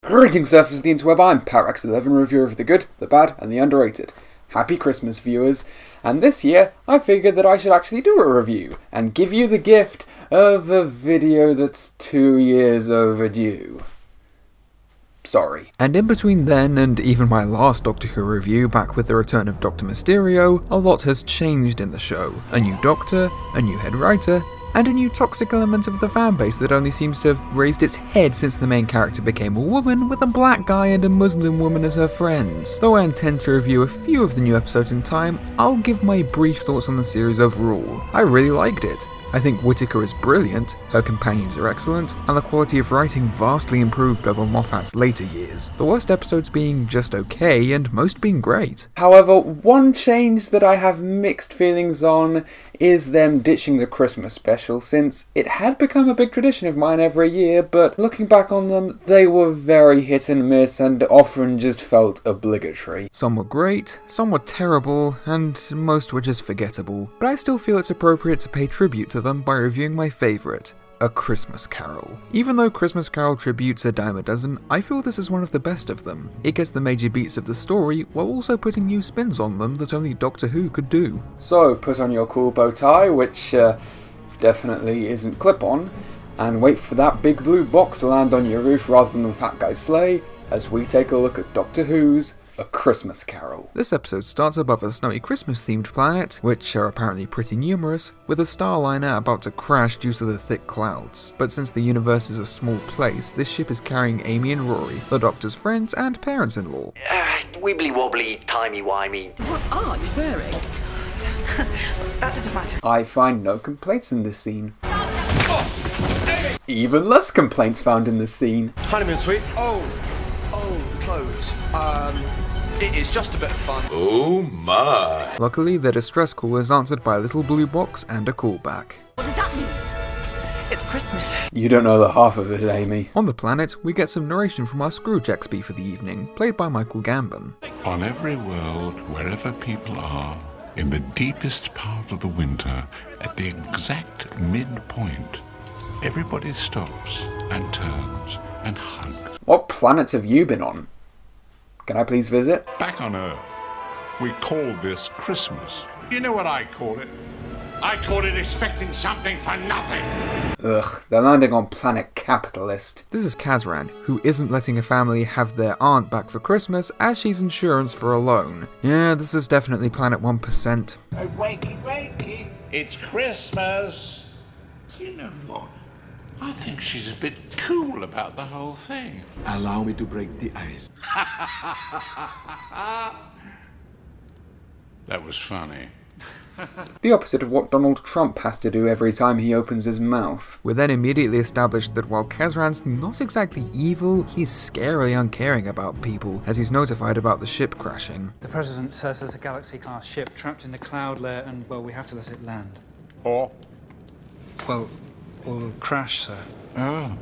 Greetings, surfers of the interweb. I'm Parax11, reviewer of the good, the bad, and the underrated. Happy Christmas, viewers. And this year, I figured that I should actually do a review and give you the gift of a video that's 2 years overdue. Sorry. And in between then and even my last Doctor Who review back with the return of Dr. Mysterio, a lot has changed in the show. A new Doctor, a new head writer, and a new toxic element of the fanbase that only seems to have raised its head since the main character became a woman with a black guy and a Muslim woman as her friends. Though I intend to review a few of the new episodes in time, I'll give my brief thoughts on the series overall. I really liked it. I think Whittaker is brilliant, her companions are excellent, and the quality of writing vastly improved over Moffat's later years, the worst episodes being just okay and most being great. However, one change that I have mixed feelings on is them ditching the Christmas special, since it had become a big tradition of mine every year, but looking back on them, they were very hit and miss and often just felt obligatory. Some were great, some were terrible, and most were just forgettable, but I still feel it's appropriate to pay tribute to them by reviewing my favourite, A Christmas Carol. Even though Christmas Carol tributes are dime a dozen, I feel this is one of the best of them. It gets the major beats of the story while also putting new spins on them that only Doctor Who could do. So put on your cool bow tie, which definitely isn't clip-on, and wait for that big blue box to land on your roof rather than the fat guy's sleigh, as we take a look at Doctor Who's A Christmas Carol. This episode starts above a snowy Christmas-themed planet, which are apparently pretty numerous, with a starliner about to crash due to the thick clouds. But since the universe is a small place, this ship is carrying Amy and Rory, the Doctor's friends and parents-in-law. Wibbly-wobbly, timey-wimey. What are you wearing? That doesn't matter. I find no complaints in this scene. Even less complaints found in this scene. Honeymoon suite. Oh, clothes. It is just a bit of fun. Oh my. Luckily, their distress call is answered by a little blue box and a callback. What does that mean? It's Christmas. You don't know the half of it, Amy. On the planet, we get some narration from our Scrooge XP for the evening, played by Michael Gambon. On every world, wherever people are, in the deepest part of the winter, at the exact midpoint, everybody stops and turns and hugs. What planets have you been on? Can I please visit? Back on Earth, we call this Christmas. You know what I call it? I call it expecting something for nothing. Ugh, they're landing on planet capitalist. This is Kazran, who isn't letting a family have their aunt back for Christmas as she's insurance for a loan. Yeah, this is definitely planet 1%. Oh, wakey, it's Christmas. You know what? I think she's a bit cool about the whole thing. Allow me to break the ice. That was funny. The opposite of what Donald Trump has to do every time he opens his mouth. We're then immediately established that while Kazran's not exactly evil, he's scarily uncaring about people, as he's notified about the ship crashing. The President says there's a Galaxy-class ship trapped in the cloud layer and, well, we have to let it land. Or? Well, or crash, sir. Oh.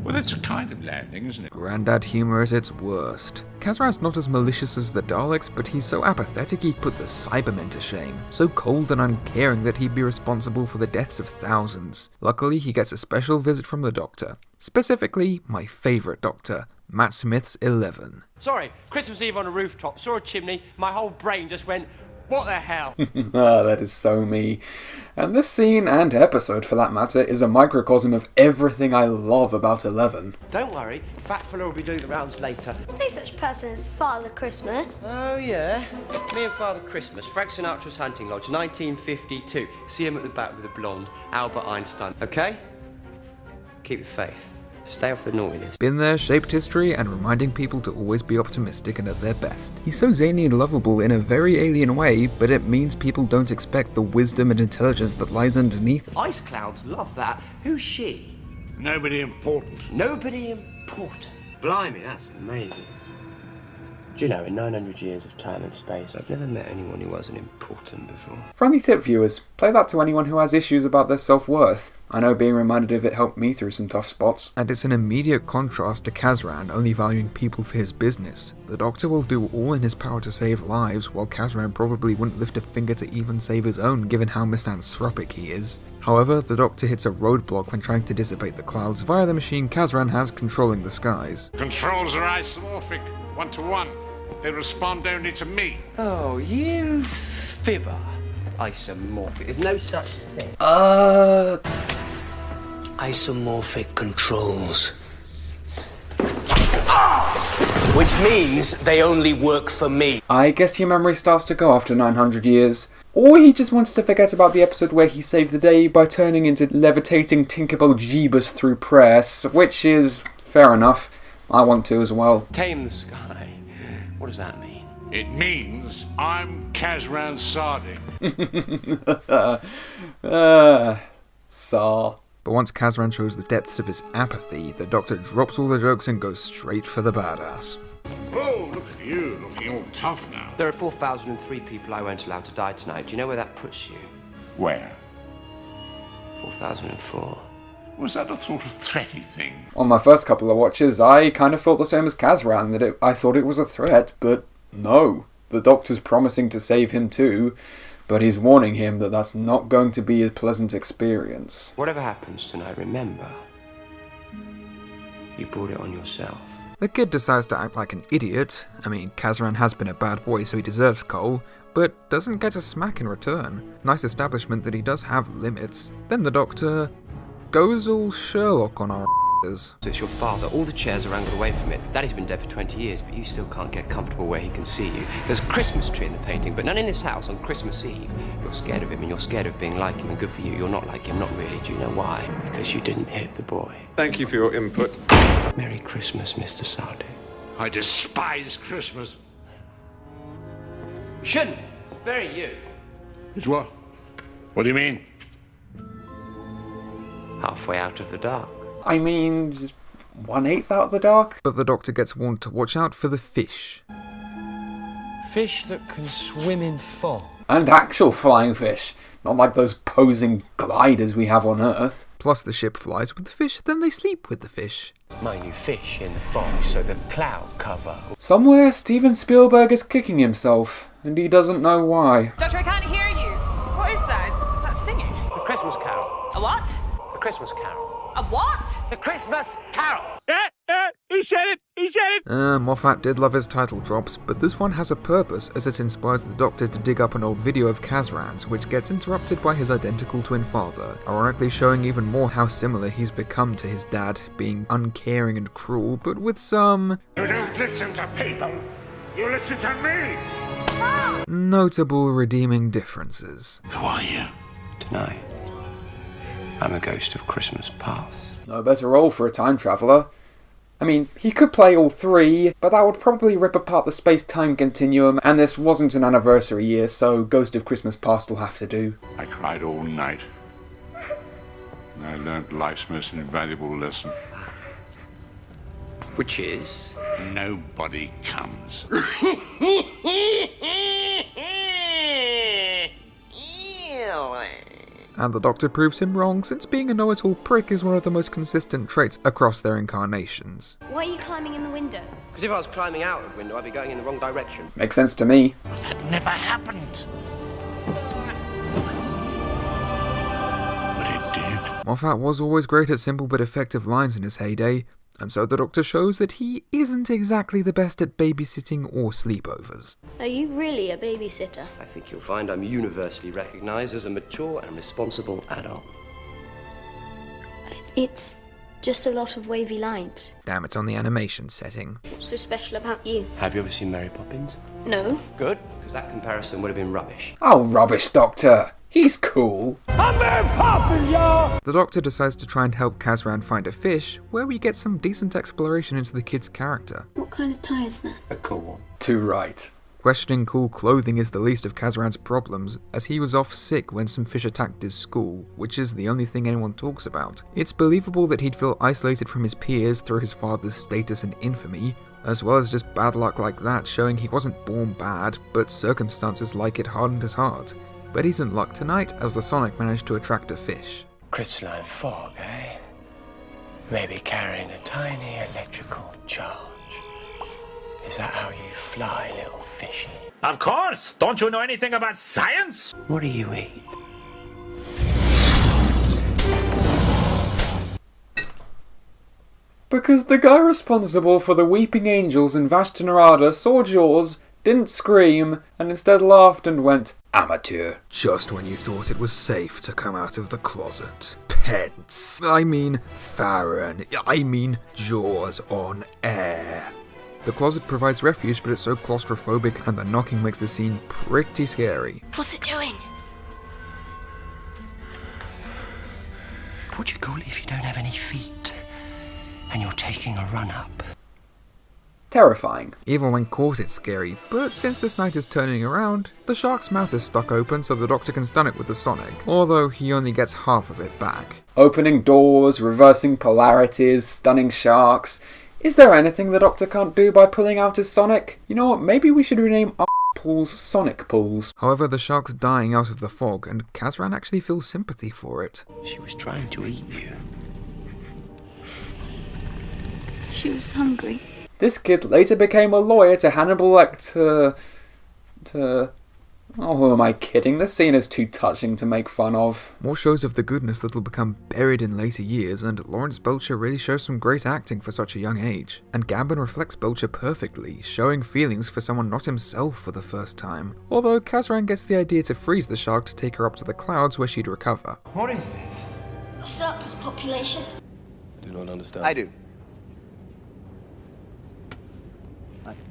Well, that's a kind of landing, isn't it? Grandad humour at its worst. Kazran's not as malicious as the Daleks, but he's so apathetic he put the Cybermen to shame. So cold and uncaring that he'd be responsible for the deaths of thousands. Luckily, he gets a special visit from the Doctor. Specifically, my favourite Doctor, Matt Smith's 11. Sorry, Christmas Eve on a rooftop, saw a chimney, my whole brain just went, what the hell? Ah, that is so me. And this scene, and episode for that matter, is a microcosm of everything I love about 11. Don't worry, Fat Fuller will be doing the rounds later. There's no such person as Father Christmas. Oh yeah? Me and Father Christmas, Frank Sinatra's Hunting Lodge, 1952. See him at the back with a blonde, Albert Einstein. Okay? Keep the faith. Stay off the naughty list. Been there, shaped history, and reminding people to always be optimistic and at their best. He's so zany and lovable in a very alien way, but it means people don't expect the wisdom and intelligence that lies underneath. Ice Clouds love that. Who's she? Nobody important. Nobody important. Blimey, that's amazing. Do you know, in 900 years of time and space, I've never met anyone who wasn't important before. Friendly tip, viewers, play that to anyone who has issues about their self-worth. I know being reminded of it helped me through some tough spots. And it's an immediate contrast to Kazran only valuing people for his business. The Doctor will do all in his power to save lives, while Kazran probably wouldn't lift a finger to even save his own given how misanthropic he is. However, the Doctor hits a roadblock when trying to dissipate the clouds via the machine Kazran has controlling the skies. Controls are isomorphic, 1-to-1. They respond only to me. Oh, you fibber. Isomorphic. There's no such thing. Isomorphic controls. Which means they only work for me. I guess your memory starts to go after 900 years. Or he just wants to forget about the episode where he saved the day by turning into levitating Tinkerbell Jeebus through press, which is fair enough. I want to as well. Tame the sky. What does that mean? It means I'm Kazran Sardik. Sar. But once Kazran shows the depths of his apathy, the Doctor drops all the jokes and goes straight for the badass. Oh, look at you, looking all tough now. There are 4,003 people I weren't allowed to die tonight. Do you know where that puts you? Where? 4,004. Was that a sort of threaty thing? On my first couple of watches, I kind of thought the same as Kazran, that I thought it was a threat, but no. The Doctor's promising to save him too, but he's warning him that that's not going to be a pleasant experience. Whatever happens tonight, remember, you brought it on yourself. The kid decides to act like an idiot. I mean, Kazran has been a bad boy, so he deserves coal, but doesn't get a smack in return. Nice establishment that he does have limits. Then the Doctor goes all Sherlock on our So it's your father. All the chairs are angled away from it. Daddy's been dead for 20 years, but you still can't get comfortable where he can see you. There's a Christmas tree in the painting, but none in this house on Christmas Eve. You're scared of him, and you're scared of being like him, and good for you. You're not like him, not really. Do you know why? Because you didn't hit the boy. Thank you for your input. Merry Christmas, Mr. Sardi. I despise Christmas. Shouldn't. Very you. It's what? What do you mean? Halfway out of the dark. I mean, just 1/8 out of the dark. But the Doctor gets warned to watch out for the fish. Fish that can swim in fog. And actual flying fish, not like those posing gliders we have on Earth. Plus the ship flies with the fish, then they sleep with the fish. Mind you, fish in the fog, so the cloud cover. Somewhere Steven Spielberg is kicking himself, and he doesn't know why. Doctor, I can't hear you. What is that? Is that singing? The Christmas Carol. A what? The Christmas Carol. A what? The Christmas Carol. He said it! Moffat did love his title drops, but this one has a purpose as it inspires the Doctor to dig up an old video of Kazran's, which gets interrupted by his identical twin father, ironically showing even more how similar he's become to his dad, being uncaring and cruel, but with some You don't listen to people. You listen to me. notable redeeming differences. Who are you? Tonight, I'm a ghost of Christmas past. No better role for a time traveller. I mean, he could play all three, but that would probably rip apart the space-time continuum, and this wasn't an anniversary year, so Ghost of Christmas Past will have to do. I cried all night. I learned life's most invaluable lesson. Which is? Nobody comes. And the Doctor proves him wrong, since being a know-it-all prick is one of the most consistent traits across their incarnations. Why are you climbing in the window? Because if I was climbing out of the window, I'd be going in the wrong direction. Makes sense to me. That never happened. But it did. Moffat was always great at simple but effective lines in his heyday, and so the Doctor shows that he isn't exactly the best at babysitting or sleepovers. Are you really a babysitter? I think you'll find I'm universally recognised as a mature and responsible adult. It's just a lot of wavy lines. Damn it on the animation setting. What's so special about you? Have you ever seen Mary Poppins? No. Good, because that comparison would have been rubbish. Oh, rubbish, Doctor! He's cool. The Doctor decides to try and help Kazran find a fish, where we get some decent exploration into the kid's character. What kind of tie is that? A cool one. Too right. Questioning cool clothing is the least of Kazran's problems, as he was off sick when some fish attacked his school, which is the only thing anyone talks about. It's believable that he'd feel isolated from his peers through his father's status and infamy, as well as just bad luck like that showing he wasn't born bad, but circumstances like it hardened his heart. But he's in luck tonight, as the Sonic managed to attract a fish. Crystalline fog, eh? Maybe carrying a tiny electrical charge. Is that how you fly, little fishy? Of course! Don't you know anything about science? What do you eat? Because the guy responsible for the Weeping Angels in Vashta Nerada saw Jaws, didn't scream, and instead laughed and went, amateur. Just when you thought it was safe to come out of the closet. Pence. I mean Farron. I mean Jaws on air. The closet provides refuge, but it's so claustrophobic, and the knocking makes the scene pretty scary. What's it doing? What do you call it if you don't have any feet? And you're taking a run up? Terrifying. Even when caught it's scary, but since this night is turning around, the shark's mouth is stuck open so the Doctor can stun it with the sonic, although he only gets half of it back. Opening doors, reversing polarities, stunning sharks. Is there anything the Doctor can't do by pulling out his sonic? You know what, maybe we should rename our pools Sonic Pools. However, the shark's dying out of the fog, and Kazran actually feels sympathy for it. She was trying to eat you. She was hungry. This kid later became a lawyer to Hannibal Lecter. Oh, who am I kidding? This scene is too touching to make fun of. More shows of the goodness that'll become buried in later years, and Lawrence Belcher really shows some great acting for such a young age. And Gambon reflects Belcher perfectly, showing feelings for someone not himself for the first time. Although Kazran gets the idea to freeze the shark to take her up to the clouds where she'd recover. What is this? A surplus population. I do not understand. I do.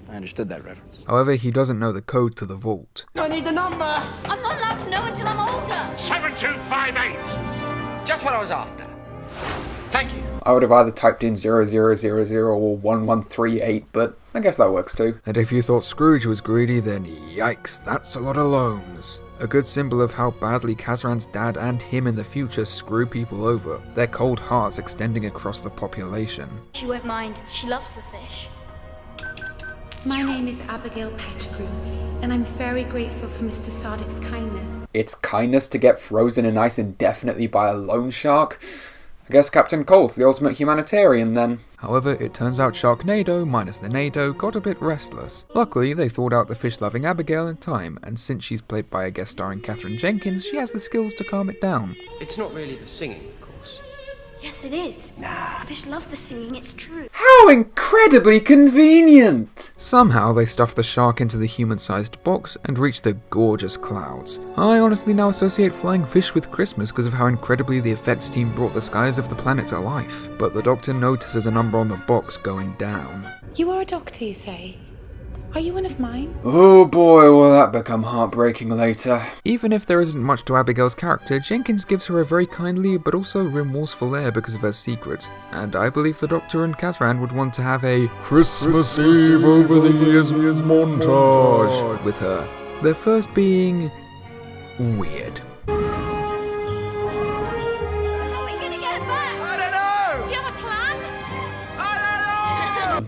I understood that reference. However, he doesn't know the code to the vault. I need the number! I'm not allowed to know until I'm older. 7258! Just what I was after. Thank you. I would have either typed in 0000 or 1138, but I guess that works too. And if you thought Scrooge was greedy, then yikes, that's a lot of loans. A good symbol of how badly Kazran's dad and him in the future screw people over, their cold hearts extending across the population. She won't mind. She loves the fish. My name is Abigail Pettigrew, and I'm very grateful for Mr. Sardic's kindness. It's kindness to get frozen in ice indefinitely by a loan shark? I guess Captain Colt's the ultimate humanitarian then. However, it turns out Sharknado, minus the Nado, got a bit restless. Luckily, they thawed out the fish-loving Abigail in time, and since she's played by a guest starring Katherine Jenkins, she has the skills to calm it down. It's not really the singing, of course. Yes, it is. Nah. Fish love the singing, it's true. How incredibly convenient! Somehow, they stuff the shark into the human-sized box and reach the gorgeous clouds. I honestly now associate flying fish with Christmas because of how incredibly the effects team brought the skies of the planet to life. But the Doctor notices a number on the box going down. You are a doctor, you say? Are you one of mine? Oh boy, will that become heartbreaking later. Even if there isn't much to Abigail's character, Jenkins gives her a very kindly but also remorseful air because of her secret. And I believe the Doctor and Kazran would want to have a Christmas Eve over the years montage with her. Their first being weird. How are we gonna get back? I don't know! Do you have a plan?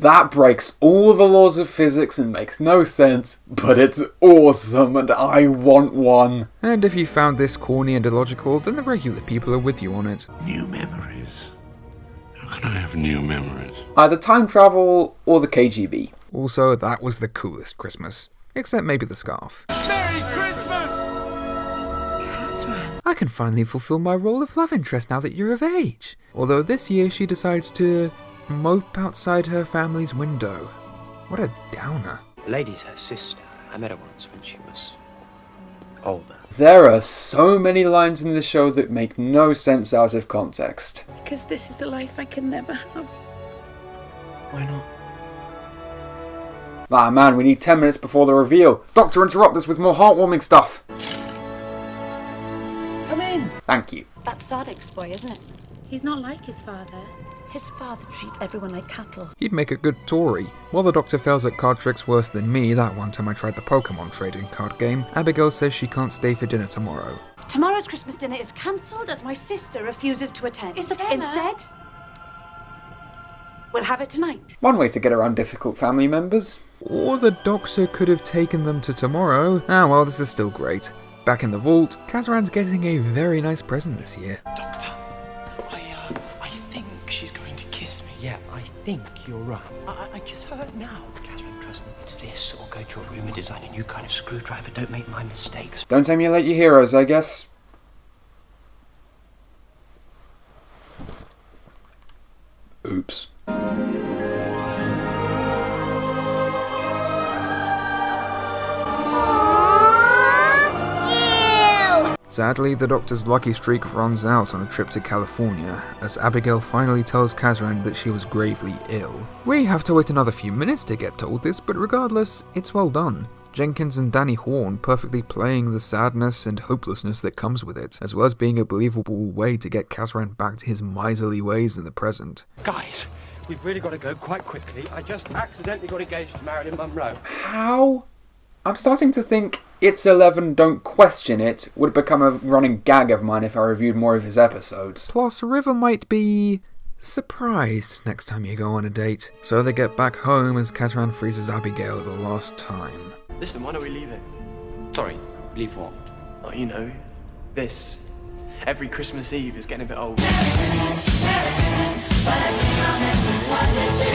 That breaks all the laws of physics and makes no sense, but it's awesome and I want one. And if you found this corny and illogical, then the regular people are with you on it. New memories. How can I have new memories? Either time travel or the KGB. Also, that was the coolest Christmas. Except maybe the scarf. Merry Christmas! Kazran. I can finally fulfill my role of love interest now that you're of age. Although this year she decides to mope outside her family's window. What a downer. Lady's her sister. I met her once when she was older. There are so many lines in this show that make no sense out of context. Because this is the life I can never have. Why not? Ah man, we need 10 minutes before the reveal. Doctor, interrupt us with more heartwarming stuff. Come in. Thank you. That's Sardic's boy, isn't it? He's not like his father. His father treats everyone like cattle. He'd make a good Tory. While the Doctor fails at card tricks worse than me that one time I tried the Pokemon trading card game, Abigail says she can't stay for dinner tomorrow. Tomorrow's Christmas dinner is cancelled as my sister refuses to attend. Instead, we'll have it tonight. One way to get around difficult family members. Or the Doctor could have taken them to tomorrow. Ah well, this is still great. Back in the vault, Kazran's getting a very nice present this year. Doctor, I think she's going to kiss me. Yeah, I think you're right. I kiss her now. Catherine, trust me, it's this, or go to a room and design a new kind of screwdriver. Don't make my mistakes. Don't emulate your heroes, I guess. Oops. Sadly, the Doctor's lucky streak runs out on a trip to California, as Abigail finally tells Kazran that she was gravely ill. We have to wait another few minutes to get told this, but regardless, it's well done. Jenkins and Danny Horn perfectly playing the sadness and hopelessness that comes with it, as well as being a believable way to get Kazran back to his miserly ways in the present. Guys, we've really got to go quite quickly. I just accidentally got engaged to Marilyn Monroe. How? I'm starting to think It's 11, Don't Question It would become a running gag of mine if I reviewed more of his episodes. Plus, River might be surprised next time you go on a date. So they get back home as Kazran freezes Abigail the last time. Listen, why don't we leave it? Sorry, leave what? Oh, you know, this. Every Christmas Eve is getting a bit old.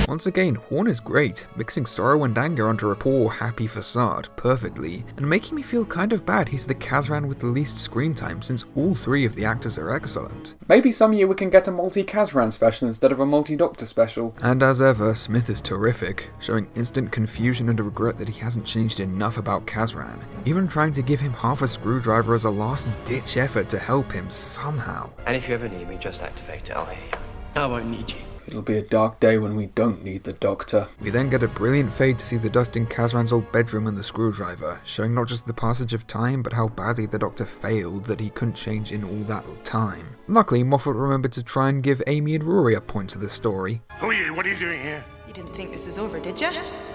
Once again, Horn is great, mixing sorrow and anger onto a poor, happy facade perfectly, and making me feel kind of bad he's the Kazran with the least screen time since all three of the actors are excellent. Maybe some year we can get a multi-Kazran special instead of a multi-Doctor special. And as ever, Smith is terrific, showing instant confusion and regret that he hasn't changed enough about Kazran, even trying to give him half a screwdriver as a last-ditch effort to help him somehow. And if you ever need me, just activate it, I'll hear you. I won't need you. It'll be a dark day when we don't need the Doctor. We then get a brilliant fade to see the dust in Kazran's old bedroom and the screwdriver, showing not just the passage of time, but how badly the Doctor failed that he couldn't change in all that time. Luckily, Moffat remembered to try and give Amy and Rory a point to the story. Who are you? What are you doing here? You didn't think this was over, did you?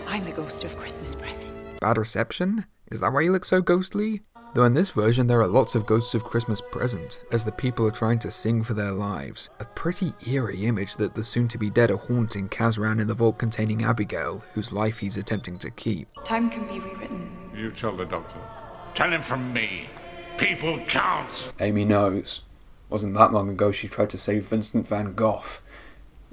I'm the ghost of Christmas present. Bad reception? Is that why you look so ghostly? Though in this version there are lots of ghosts of Christmas present, as the people are trying to sing for their lives. A pretty eerie image that the soon-to-be-dead are haunting Kazran in the vault containing Abigail, whose life he's attempting to keep. Time can be rewritten. You tell the Doctor. Tell him from me. People count. Amy knows. Wasn't that long ago she tried to save Vincent van Gogh.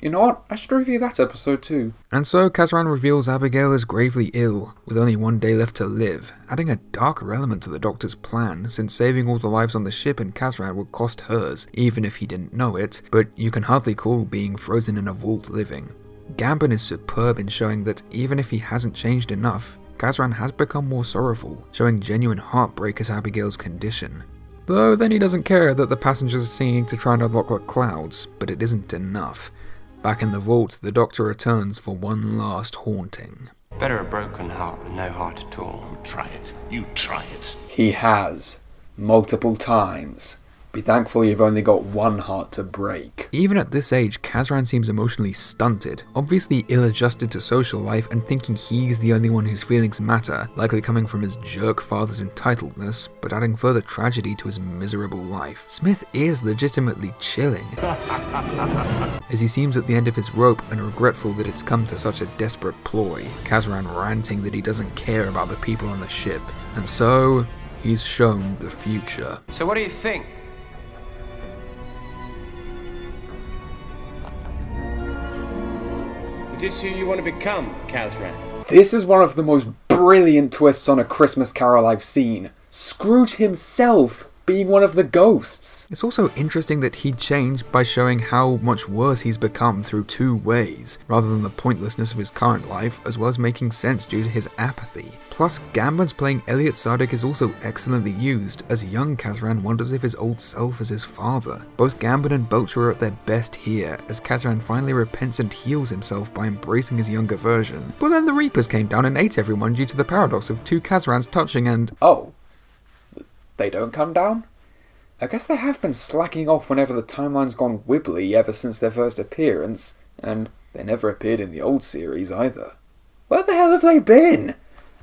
You know what? I should review that episode too. And so Kazran reveals Abigail is gravely ill, with only one day left to live, adding a darker element to the Doctor's plan, since saving all the lives on the ship in Kazran would cost hers, even if he didn't know it, but you can hardly call being frozen in a vault living. Gambon is superb in showing that even if he hasn't changed enough, Kazran has become more sorrowful, showing genuine heartbreak as Abigail's condition. Though then he doesn't care that the passengers are singing to try and unlock the clouds, but it isn't enough. Back in the vault, the Doctor returns for one last haunting. Better a broken heart than no heart at all. Try it. You try it. He has. Multiple times. Be thankful you've only got one heart to break. Even at this age, Kazran seems emotionally stunted, obviously ill-adjusted to social life and thinking he's the only one whose feelings matter, likely coming from his jerk father's entitledness, but adding further tragedy to his miserable life. Smith is legitimately chilling, as he seems at the end of his rope and regretful that it's come to such a desperate ploy, Kazran ranting that he doesn't care about the people on the ship, and so he's shown the future. So what do you think? Is this who you want to become, Kazran? This is one of the most brilliant twists on A Christmas Carol I've seen. Scrooge himself being one of the ghosts. It's also interesting that he changed by showing how much worse he's become through two ways, rather than the pointlessness of his current life, as well as making sense due to his apathy. Plus, Gambon's playing Elliot Sardick is also excellently used, as young Kazran wonders if his old self is his father. Both Gambon and Belcher are at their best here, as Kazran finally repents and heals himself by embracing his younger version. But then the Reapers came down and ate everyone due to the paradox of two Kazrans touching and... Oh. They don't come down? I guess they have been slacking off whenever the timeline's gone wibbly ever since their first appearance, and they never appeared in the old series either. Where the hell have they been?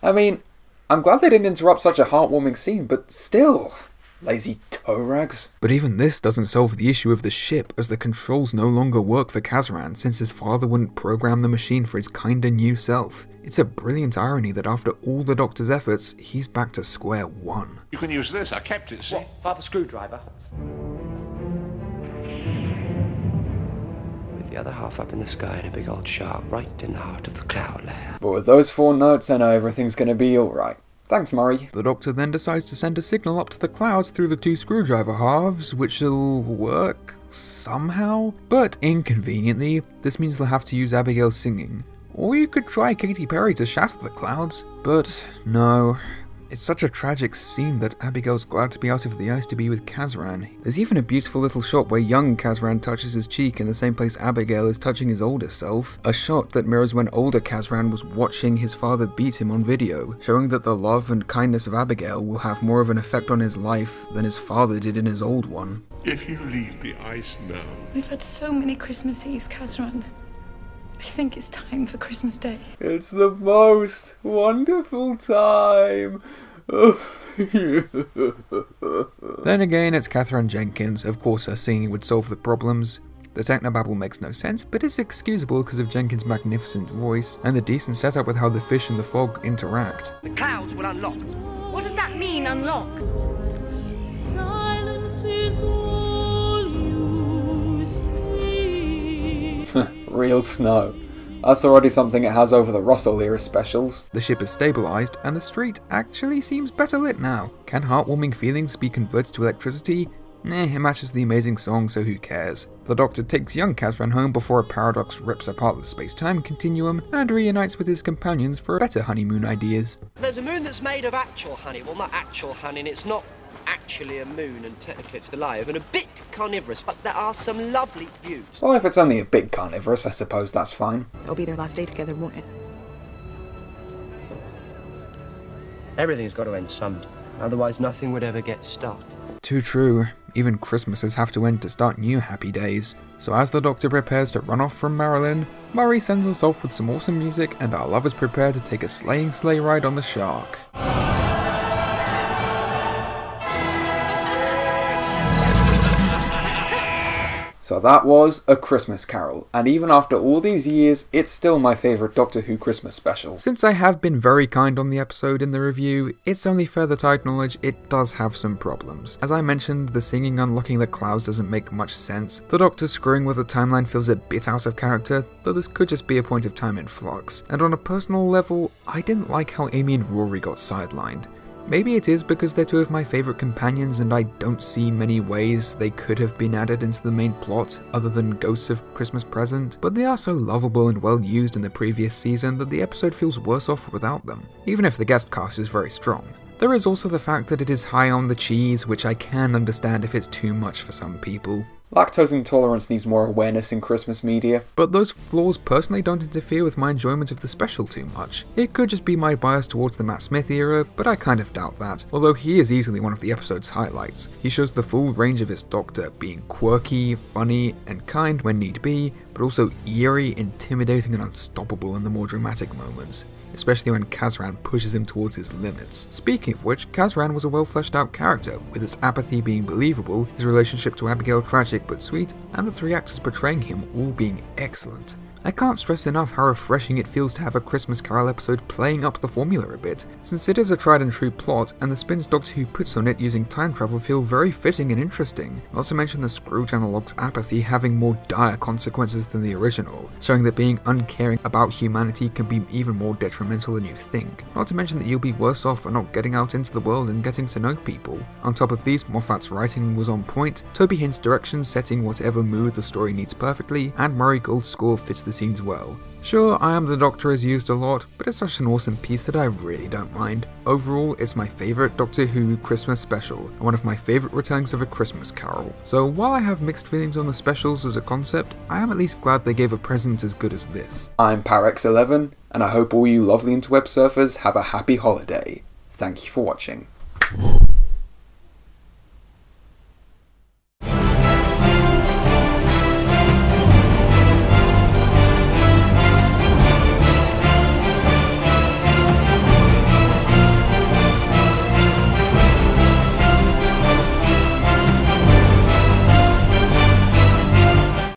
I mean, I'm glad they didn't interrupt such a heartwarming scene, but still, lazy toe rags. But even this doesn't solve the issue of the ship, as the controls no longer work for Kazran since his father wouldn't program the machine for his kinda new self. It's a brilliant irony that after all the Doctor's efforts, he's back to square one. You can use this. I kept it, see? What? Half a screwdriver? With the other half up in the sky and a big old shark right in the heart of the cloud layer. But with those 4 notes, I know everything's gonna be alright. Thanks, Murray. The Doctor then decides to send a signal up to the clouds through the 2 screwdriver halves, which'll work somehow. But inconveniently, this means they'll have to use Abigail singing. Or you could try Katy Perry to shatter the clouds, but no. It's such a tragic scene that Abigail's glad to be out of the ice to be with Kazran. There's even a beautiful little shot where young Kazran touches his cheek in the same place Abigail is touching his older self. A shot that mirrors when older Kazran was watching his father beat him on video, showing that the love and kindness of Abigail will have more of an effect on his life than his father did in his old one. If you leave the ice now... We've had so many Christmas Eves, Kazran. I think it's time for Christmas Day. It's the most wonderful time. Then again, it's Katherine Jenkins. Of course, her singing would solve the problems. The technobabble makes no sense, but it's excusable because of Jenkins' magnificent voice and the decent setup with how the fish and the fog interact. The clouds will unlock. What does that mean, unlock? Silence is all you see. Real snow. That's already something it has over the Russell-era specials. The ship is stabilised, and the street actually seems better lit now. Can heartwarming feelings be converted to electricity? It matches the amazing song, so who cares? The Doctor takes young Kazran home before a paradox rips apart the space-time continuum and reunites with his companions for better honeymoon ideas. There's a moon that's made of actual honey. Well, not actual honey, and it's not actually a moon, and technically it's alive, and a bit carnivorous, but there are some lovely views. Well, if it's only a bit carnivorous, I suppose that's fine. It'll be their last day together, won't it? Everything's got to end sometime, otherwise nothing would ever get started. Too true. Even Christmases have to end to start new happy days. So as the Doctor prepares to run off from Marilyn, Murray sends us off with some awesome music, and our lovers prepare to take a sleighing sleigh ride on the Shark. So that was A Christmas Carol, and even after all these years, it's still my favourite Doctor Who Christmas special. Since I have been very kind on the episode in the review, it's only fair that I acknowledge it does have some problems. As I mentioned, the singing unlocking the clouds doesn't make much sense, the Doctor screwing with the timeline feels a bit out of character, though this could just be a point of time in flux, and on a personal level, I didn't like how Amy and Rory got sidelined. Maybe it is because they're two of my favourite companions and I don't see many ways they could have been added into the main plot other than Ghosts of Christmas Present, but they are so lovable and well used in the previous season that the episode feels worse off without them, even if the guest cast is very strong. There is also the fact that it is high on the cheese, which I can understand if it's too much for some people. Lactose intolerance needs more awareness in Christmas media. But those flaws personally don't interfere with my enjoyment of the special too much. It could just be my bias towards the Matt Smith era, but I kind of doubt that, although he is easily one of the episode's highlights. He shows the full range of his Doctor, being quirky, funny, and kind when need be, but also eerie, intimidating, and unstoppable in the more dramatic moments, especially when Kazran pushes him towards his limits. Speaking of which, Kazran was a well fleshed out character, with his apathy being believable, his relationship to Abigail tragic but sweet, and the three actors portraying him all being excellent. I can't stress enough how refreshing it feels to have a Christmas Carol episode playing up the formula a bit, since it is a tried and true plot, and the spins Doctor Who puts on it using time travel feel very fitting and interesting, not to mention the Scrooge analog's apathy having more dire consequences than the original, showing that being uncaring about humanity can be even more detrimental than you think, not to mention that you'll be worse off for not getting out into the world and getting to know people. On top of these, Moffat's writing was on point, Toby Hint's direction setting whatever mood the story needs perfectly, and Murray Gould's score fits the scenes well. Sure, I Am the Doctor is used a lot, but it's such an awesome piece that I really don't mind. Overall, it's my favourite Doctor Who Christmas special, and one of my favourite retellings of A Christmas Carol. So while I have mixed feelings on the specials as a concept, I am at least glad they gave a present as good as this. I'm Parex11, and I hope all you lovely interweb surfers have a happy holiday. Thank you for watching.